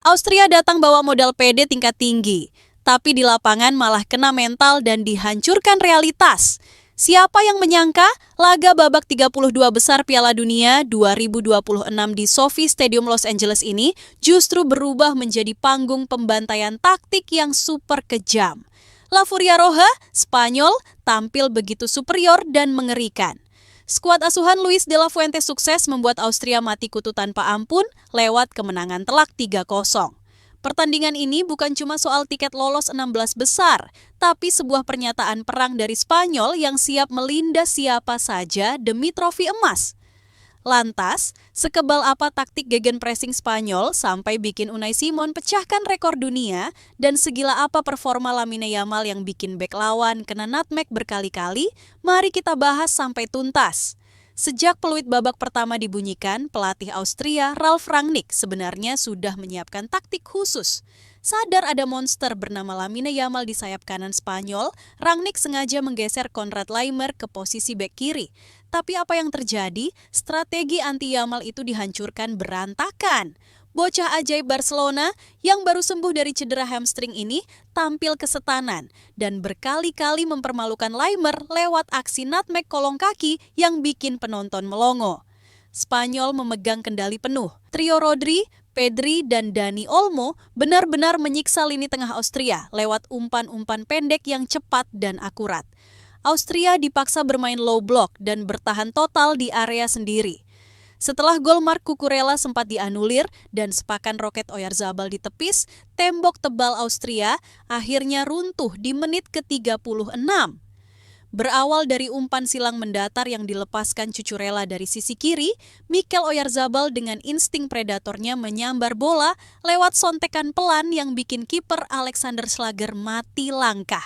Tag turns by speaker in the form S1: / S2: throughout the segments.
S1: Austria datang bawa modal pede tingkat tinggi, tapi di lapangan malah kena mental dan dihancurkan realitas. Siapa yang menyangka laga babak 32 besar Piala Dunia 2026 di SoFi Stadium Los Angeles ini justru berubah menjadi panggung pembantaian taktik yang super kejam. La Furia Roja, Spanyol, tampil begitu superior dan mengerikan. Skuad asuhan Luis de la Fuente sukses membuat Austria mati kutu tanpa ampun lewat kemenangan telak 3-0. Pertandingan ini bukan cuma soal tiket lolos 16 besar, tapi sebuah pernyataan perang dari Spanyol yang siap melindas siapa saja demi trofi emas. Lantas, sekebal apa taktik gegenpressing Spanyol sampai bikin Unai Simon pecahkan rekor dunia dan segila apa performa Lamine Yamal yang bikin bek lawan kena nutmeg berkali-kali? Mari kita bahas sampai tuntas. Sejak peluit babak pertama dibunyikan, pelatih Austria Ralf Rangnick sebenarnya sudah menyiapkan taktik khusus. Sadar ada monster bernama Lamine Yamal di sayap kanan Spanyol, Rangnick sengaja menggeser Konrad Laimer ke posisi bek kiri. Tapi apa yang terjadi? Strategi anti Yamal itu dihancurkan berantakan. Bocah ajaib Barcelona yang baru sembuh dari cedera hamstring ini tampil kesetanan dan berkali-kali mempermalukan Laimer lewat aksi nutmeg kolong kaki yang bikin penonton melongo. Spanyol memegang kendali penuh. Trio Rodri, Pedri, dan Dani Olmo benar-benar menyiksa lini tengah Austria lewat umpan-umpan pendek yang cepat dan akurat. Austria dipaksa bermain low block dan bertahan total di area sendiri. Setelah gol Marc Cucurella sempat dianulir dan sepakan roket Oyarzabal ditepis, tembok tebal Austria akhirnya runtuh di menit ke-36. Berawal dari umpan silang mendatar yang dilepaskan Cucurella dari sisi kiri, Mikel Oyarzabal dengan insting predatornya menyambar bola lewat sontekan pelan yang bikin kiper Alexander Schlager mati langkah.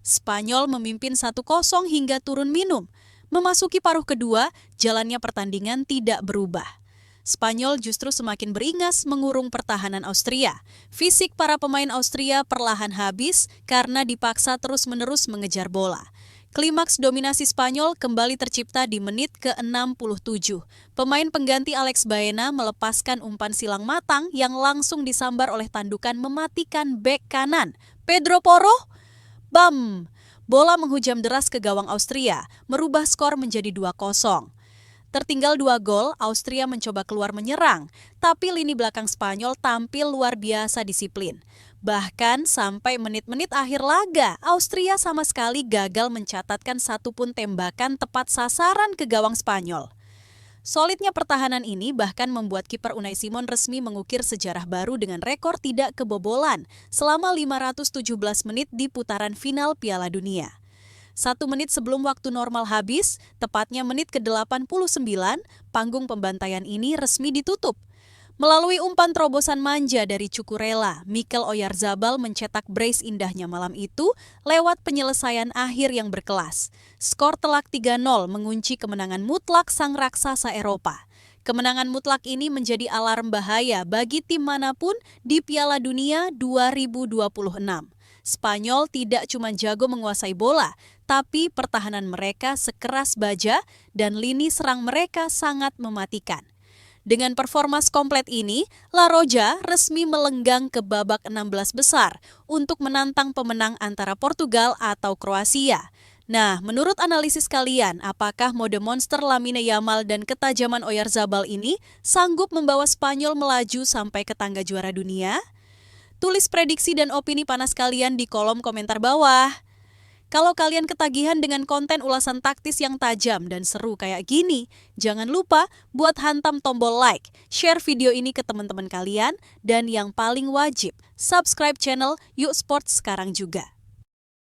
S1: Spanyol memimpin 1-0 hingga turun minum. Memasuki paruh kedua, jalannya pertandingan tidak berubah. Spanyol justru semakin beringas mengurung pertahanan Austria. Fisik para pemain Austria perlahan habis karena dipaksa terus-menerus mengejar bola. Klimaks dominasi Spanyol kembali tercipta di menit ke-67. Pemain pengganti Alex Baena melepaskan umpan silang matang yang langsung disambar oleh tandukan mematikan bek kanan. Pedro Porro, bam! Bola menghujam deras ke gawang Austria, merubah skor menjadi 2-0. Tertinggal 2 gol, Austria mencoba keluar menyerang, tapi lini belakang Spanyol tampil luar biasa disiplin. Bahkan sampai menit-menit akhir laga, Austria sama sekali gagal mencatatkan satupun tembakan tepat sasaran ke gawang Spanyol. Solidnya pertahanan ini bahkan membuat kiper Unai Simon resmi mengukir sejarah baru dengan rekor tidak kebobolan selama 517 menit di putaran final Piala Dunia. 1 menit sebelum waktu normal habis, tepatnya menit ke-89, panggung pembantaian ini resmi ditutup. Melalui umpan terobosan manja dari Cucurella, Mikel Oyarzabal mencetak brace indahnya malam itu lewat penyelesaian akhir yang berkelas. Skor telak 3-0 mengunci kemenangan mutlak sang raksasa Eropa. Kemenangan mutlak ini menjadi alarm bahaya bagi tim manapun di Piala Dunia 2026. Spanyol tidak cuma jago menguasai bola, tapi pertahanan mereka sekeras baja dan lini serang mereka sangat mematikan. Dengan performa komplit ini, La Roja resmi melenggang ke babak 16 besar untuk menantang pemenang antara Portugal atau Kroasia. Nah, menurut analisis kalian, apakah mode monster Lamine Yamal dan ketajaman Oyarzabal ini sanggup membawa Spanyol melaju sampai ke tangga juara dunia? Tulis prediksi dan opini panas kalian di kolom komentar bawah. Kalau kalian ketagihan dengan konten ulasan taktis yang tajam dan seru kayak gini, jangan lupa buat hantam tombol like, share video ini ke teman-teman kalian, dan yang paling wajib, subscribe channel Yuk Sports sekarang juga.